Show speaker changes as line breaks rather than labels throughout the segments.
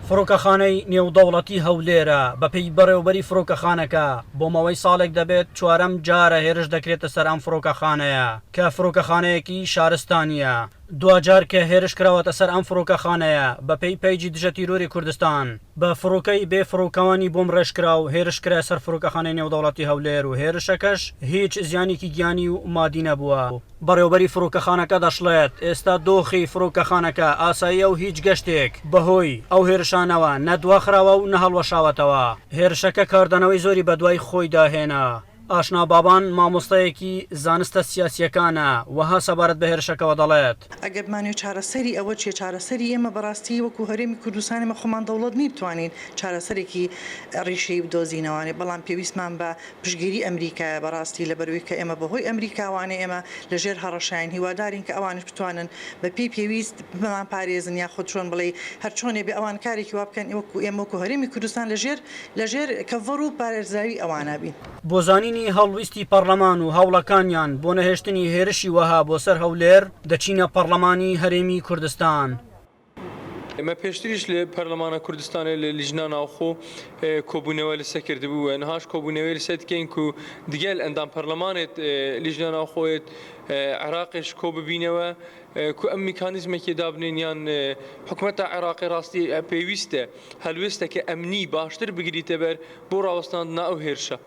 فڕۆکەخانەی نێودەوڵەتی هەولێرە بەپێی بەڕێوەبەری فڕۆکەخانەکە بۆ ماوەی ساڵێک دەبێت چوارەم جارە هێرش دەکرێتە سەر ئەم فڕۆکەخانەیە کە فڕۆکەخانەیەکی شارستانیە. دوجار کە هێرش کراوەتە سەر ئەم فڕۆکەخانەیە بەپێی پەیجی دژە تیرۆری کوردستان بە فڕۆکەی بێ فڕۆکەوانی بۆم ڕێژکرا و هێرشکرا سەر فڕۆکەخانەی نێودەوڵەتی هەولێر و هێرشەکەش هیچ زیانێکی گیانی و مادی نەبووە. بەڕێوەبەری فڕۆکەخانەکە دەشڵێت ئێستا دۆخی فڕۆکەخانەکە ئاساییە و هیچ گەشتێک بەهۆی ئەو هێرشانەوە نەدواخراوە و نەهەڵوەشاوەتەوە. هێرشەکە کاردانەوەی زۆری بەدوای خۆی داهێنا. ئاشنا بابان مامۆستایەکی زانستە سیاسیەکانە وەها سەبارەت بە هێرشەکەەوە دەڵێت
ئەگەر بمانێت چارەسەری ئەوە چێ چارەسەری ئێمە بەڕاستی وەکو هەرێمی کوردستانمە خۆمان دەوڵەت نیبتوانین چارەسەرێکی ڕیشەی بدۆزینەوەوانێ بەڵام پێویستمان بە پشگیری ئەمریکایە بەڕاستی لە بەروەی کە ئێمە بەهۆی ئەمریکاوانە ئێمە لەژێر هەڕەشایین هیوادارین کە ئەوانش بتوانن بە پێی پێویست بمان پارێزن یا خۆ چۆن بڵێ هەر چۆنێ بێ ئەوان کارێکی وا بکەن وەکو ئێمە وەکو هەرێمی کوردستان لەژێر کەڤەڕ و پارێزراوی ئەوانە بین.
بۆ زانینی هەڵویستی پەرلەمان و هەوڵەکانیان بۆ نەهێشتنی هێرشی وەها بۆ سەر هەولێر دەچینە پەرلەمانی هەرێمی کوردستان.
ئێمە پێشتریش لێ پەرلەمانە کوردستانی لە لیژنا ناوخۆ کۆبوونەوە لەسەر کردبووە نەهاش کۆبوونەوەی لەسەر دکەین و دیگەل ئەندام پەرلەمانێت لیژنا ناوخۆیت عێراقیش کۆ ببینەوە کو ئەم میکانیزمێکی دابنێنیان حکوومەتە عێراقی ڕاستی پێویستە هەلوێستە کە ئەمنی باشتر بگریتە بەر بۆ ڕاوەستاندنا ئەو هێرشە.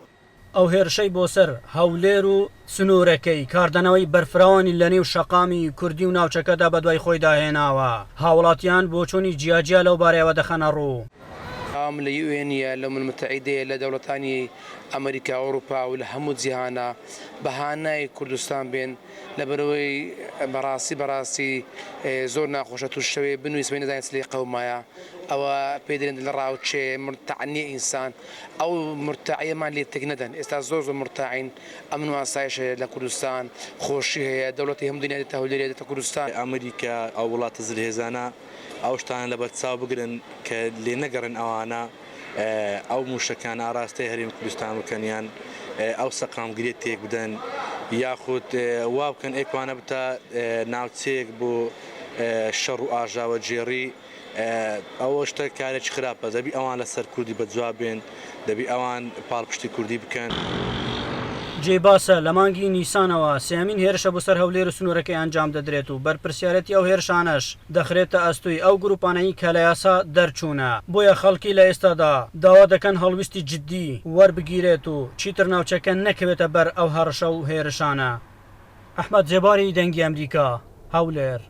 ئەو هێرشەی بۆ سەر هەولێر و سنوورەکەی کاردانەوەی بەرفراوانی لە نێو شەقامی کوردی و ناوچەکەدا بەدوای خۆی داهێناوە. هاوڵاتیان بۆ چۆنی جیاجیا لەو بارەیەوە دەخەنە ڕوو.
ئەم لە یوێنە لە متحیدەیە لە دەوڵەتانی ئەمریکا ئەوروپا و لە هەموو جیهانە بەهانای کوردستان بێن لەبەرەوەی بەڕاستی زۆر ناخۆشە توش شەوێ بنویسبێ نەزانێت لێ قەومایە ئەوە پێدرێن لە ڕاوچێ مرتەعنی ئینسان ئەو مرتەعیەمان لێ تێک نەدەن. ئێستا زۆر مرتەعین ئەمن و ئاسایشە لە کوردستان خۆشی هەیە دەوڵەتی هەموو دنیا دێتە هەولێر دێتە کوردستان.
ئەمریکا ئەو وڵاتە زلهێزانە ئەو شتانە لە بەرچاو بگرن کە لێ نەگەڕن ئەوانە ئەو موشەکان ئاراستەی هەرێمی کوردستان بکەنیان ئەو سەقامگرێت تێک بدەن یاخود وا بکەن ئێکوانە بتە ناوچەیەک بۆ شەڕ و ئاژاوە جێڕی ئەوە شتە کارێکی خراپە. دەبی ئەوان لەسەر کوردی بەجواب بێن دەبی ئەوان پاڵپشتی کوردی بکەن.
جێباسە لە مانگی نیسانەوە سێمین هێرشە بۆ سەر هەولێر و سنوورەکەی ئەنجام دەدرێت و بەرپرسیارەتی ئەو هێرشانەش دەخرێتە ئەستوی ئەو گروپانەی کە لە یاسا دەرچوونە. بۆیە خەڵکی لە ئێستادا داوا دەکەن هەڵویستی جددی وەربگیرێت و چیتر ناوچەکە نەکەوێتە بەر ئەو هەڕشە و هێرشانە. ئەحمەد جێباری دەنگی ئەمریکا هەولێر.